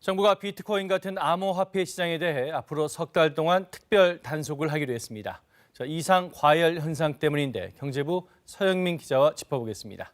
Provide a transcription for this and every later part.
정부가 비트코인 같은 암호화폐 시장에 대해 앞으로 석 달 동안 특별 단속을 하기로 했습니다. 이상 과열 현상 때문인데 경제부 서영민 기자와 짚어보겠습니다.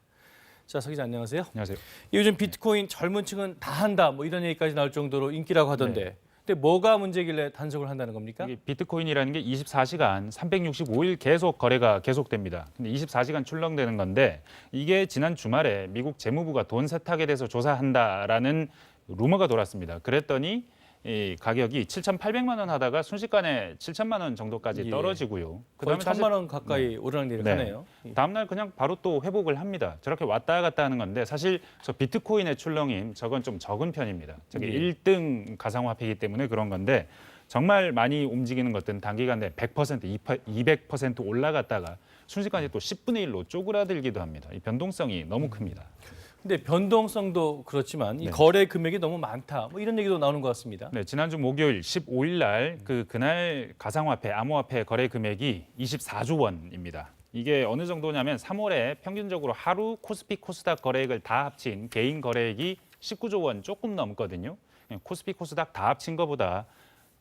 서 기자 안녕하세요. 안녕하세요. 요즘 비트코인 젊은 층은 다 한다 뭐 이런 얘기까지 나올 정도로 인기라고 하던데 네. 근데 뭐가 문제길래 단속을 한다는 겁니까? 이게 비트코인이라는 게 24시간 365일 계속 거래가 계속됩니다. 근데 24시간 출렁되는 건데 이게 지난 주말에 미국 재무부가 돈 세탁에 대해서 조사한다라는 루머가 돌았습니다. 그랬더니 이 가격이 7,800만 원 하다가 순식간에 7천만 원 정도까지 예. 떨어지고요. 거의 그다음에 1,000만 원 가까이 오르락내리락하네요. 다음 날 그냥 바로 또 회복을 합니다. 저렇게 왔다 갔다 하는 건데 사실 저 비트코인의 출렁임 저건 좀 적은 편입니다. 저게 예. 1등 가상화폐이기 때문에 그런 건데 정말 많이 움직이는 것들은 단기간 내에 100%, 200% 올라갔다가 순식간에 또 10분의 1로 쪼그라들기도 합니다. 이 변동성이 너무 큽니다. 근데 변동성도 그렇지만 이 네. 거래 금액이 너무 많다 뭐 이런 얘기도 나오는 것 같습니다. 네, 지난주 목요일 15일 날 그날 가상화폐, 암호화폐 거래 금액이 24조 원입니다. 이게 어느 정도냐면 3월에 평균적으로 하루 코스피 코스닥 거래액을 다 합친 개인 거래액이 19조 원 조금 넘거든요. 코스피 코스닥 다 합친 것보다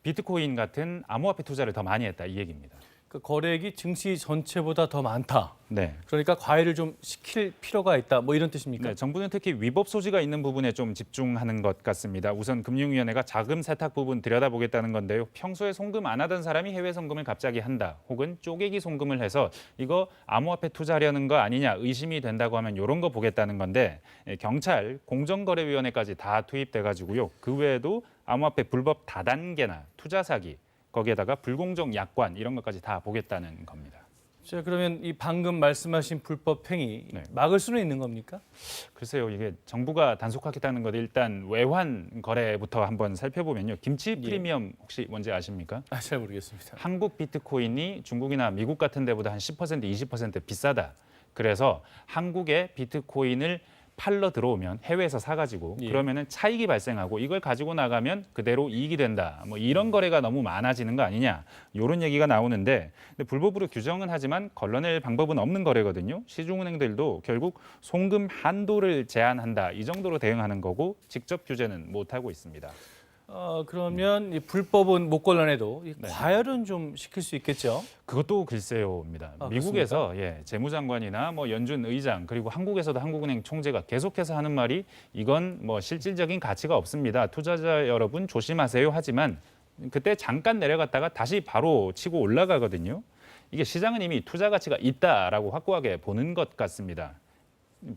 비트코인 같은 암호화폐 투자를 더 많이 했다 이 얘기입니다. 그 거래액이 증시 전체보다 더 많다. 네. 그러니까 과열을 좀 시킬 필요가 있다. 뭐 이런 뜻입니까? 네, 정부는 특히 위법 소지가 있는 부분에 좀 집중하는 것 같습니다. 우선 금융위원회가 자금 세탁 부분 들여다보겠다는 건데요. 평소에 송금 안 하던 사람이 해외 송금을 갑자기 한다. 혹은 쪼개기 송금을 해서 이거 암호화폐 투자하려는 거 아니냐 의심이 된다고 하면 이런 거 보겠다는 건데 경찰, 공정거래위원회까지 다 투입돼가지고요. 그 외에도 암호화폐 불법 다단계나 투자 사기, 거기에다가 불공정 약관 이런 것까지 다 보겠다는 겁니다. 자, 그러면 이 방금 말씀하신 불법 행위 네. 막을 수는 있는 겁니까? 글쎄요, 이게 정부가 단속하겠다는 것 일단 외환 거래부터 한번 살펴보면요. 김치 프리미엄 혹시 뭔지 아십니까? 잘 모르겠습니다. 한국 비트코인이 중국이나 미국 같은 데보다 한 10%, 20% 비싸다. 그래서 한국의 비트코인을 팔러 들어오면 해외에서 사가지고 예. 그러면은 차익이 발생하고 이걸 가지고 나가면 그대로 이익이 된다. 뭐 이런 거래가 너무 많아지는 거 아니냐. 이런 얘기가 나오는데 근데 불법으로 규정은 하지만 걸러낼 방법은 없는 거래거든요. 시중은행들도 결국 송금 한도를 제한한다. 이 정도로 대응하는 거고 직접 규제는 못 하고 있습니다. 그러면 이 불법은 못 걸러내도 이 네. 과열은 좀 시킬 수 있겠죠? 그것도 글쎄요입니다. 미국에서 재무장관이나 뭐 연준 의장 그리고 한국에서도 한국은행 총재가 계속해서 하는 말이 이건 뭐 실질적인 가치가 없습니다. 투자자 여러분 조심하세요 하지만 그때 잠깐 내려갔다가 다시 바로 치고 올라가거든요. 이게 시장은 이미 투자 가치가 있다라고 확고하게 보는 것 같습니다.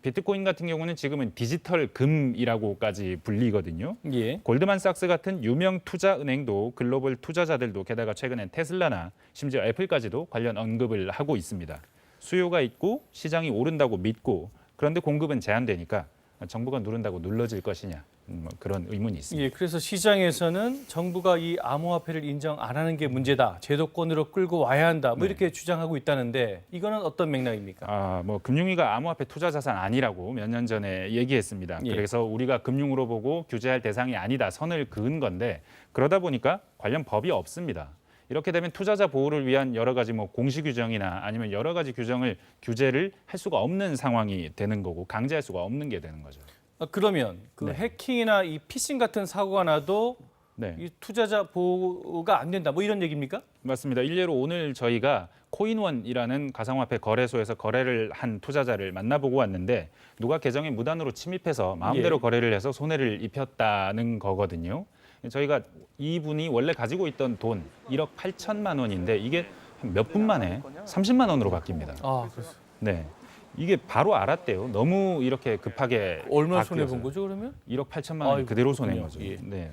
비트코인 같은 경우는 지금은 디지털 금이라고까지 불리거든요. 예. 골드만삭스 같은 유명 투자 은행도 글로벌 투자자들도 게다가 최근엔 테슬라나 심지어 애플까지도 관련 언급을 하고 있습니다. 수요가 있고 시장이 오른다고 믿고 그런데 공급은 제한되니까 정부가 누른다고 눌러질 것이냐 그런 의문이 있습니다. 예, 그래서 시장에서는 정부가 이 암호화폐를 인정 안 하는 게 문제다. 제도권으로 끌고 와야 한다. 뭐 이렇게 주장하고 있다는데 이거는 어떤 맥락입니까? 뭐 금융위가 암호화폐 투자 자산 아니라고 몇 년 전에 얘기했습니다. 예. 그래서 우리가 금융으로 보고 규제할 대상이 아니다 선을 그은 건데 그러다 보니까 관련 법이 없습니다. 이렇게 되면 투자자 보호를 위한 여러 가지 뭐 공시 규정이나 아니면 여러 가지 규제를 할 수가 없는 상황이 되는 거고 강제할 수가 없는 게 되는 거죠. 그러면 그 네. 해킹이나 이 피싱 같은 사고가 나도 네. 이 투자자 보호가 안 된다. 뭐 이런 얘기입니까? 맞습니다. 일례로 오늘 저희가 코인원이라는 가상화폐 거래소에서 거래를 한 투자자를 만나보고 왔는데 누가 계정에 무단으로 침입해서 마음대로 예. 거래를 해서 손해를 입혔다는 거거든요. 저희가 이분이 원래 가지고 있던 돈 1억 8천만 원인데 이게 몇 분 만에 30만 원으로 바뀝니다. 그래서 네. 이게 바로 알았대요. 너무 이렇게 급하게 얼마 손해 바뀌어서요. 본 거죠, 그러면? 1억 8천만 원이 아이고, 그대로 손해인 그렇군요. 거죠. 예. 네.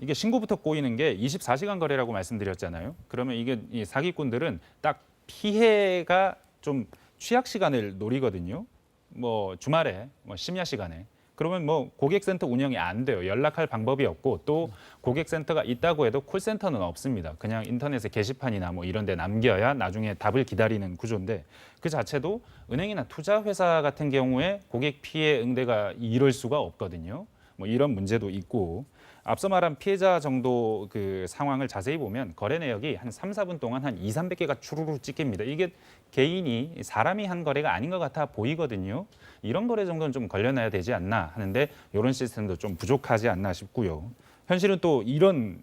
이게 신고부터 꼬이는 게 24시간 거래라고 말씀드렸잖아요. 그러면 이게 이 사기꾼들은 딱 피해가 좀 취약 시간을 노리거든요. 뭐 주말에, 뭐 심야 시간에. 그러면 뭐 고객센터 운영이 안 돼요. 연락할 방법이 없고 또 고객센터가 있다고 해도 콜센터는 없습니다. 그냥 인터넷에 게시판이나 뭐 이런 데 남겨야 나중에 답을 기다리는 구조인데 그 자체도 은행이나 투자회사 같은 경우에 고객 피해 응대가 이럴 수가 없거든요. 뭐 이런 문제도 있고 앞서 말한 피해자 정도 그 상황을 자세히 보면 거래 내역이 한 3, 4분 동안 한 200~300개가 추루루 찍힙니다. 이게 개인이 사람이 한 거래가 아닌 것 같아 보이거든요. 이런 거래 정도는 좀 걸려놔야 되지 않나 하는데 이런 시스템도 좀 부족하지 않나 싶고요. 현실은 또 이런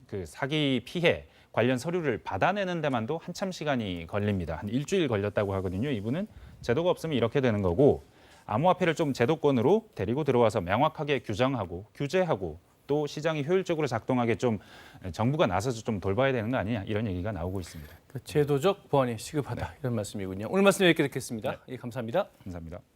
그 사기 피해 관련 서류를 받아내는 데만도 한참 시간이 걸립니다. 한 일주일 걸렸다고 하거든요. 이분은 제도가 없으면 이렇게 되는 거고 암호화폐를 좀 제도권으로 데리고 들어와서 명확하게 규정하고 규제하고 또 시장이 효율적으로 작동하게 좀 정부가 나서서 좀 돌봐야 되는 거 아니냐 이런 얘기가 나오고 있습니다. 그 제도적 보완이 시급하다 이런 말씀이군요. 오늘 말씀 여기까지 듣겠습니다. 예, 감사합니다. 감사합니다.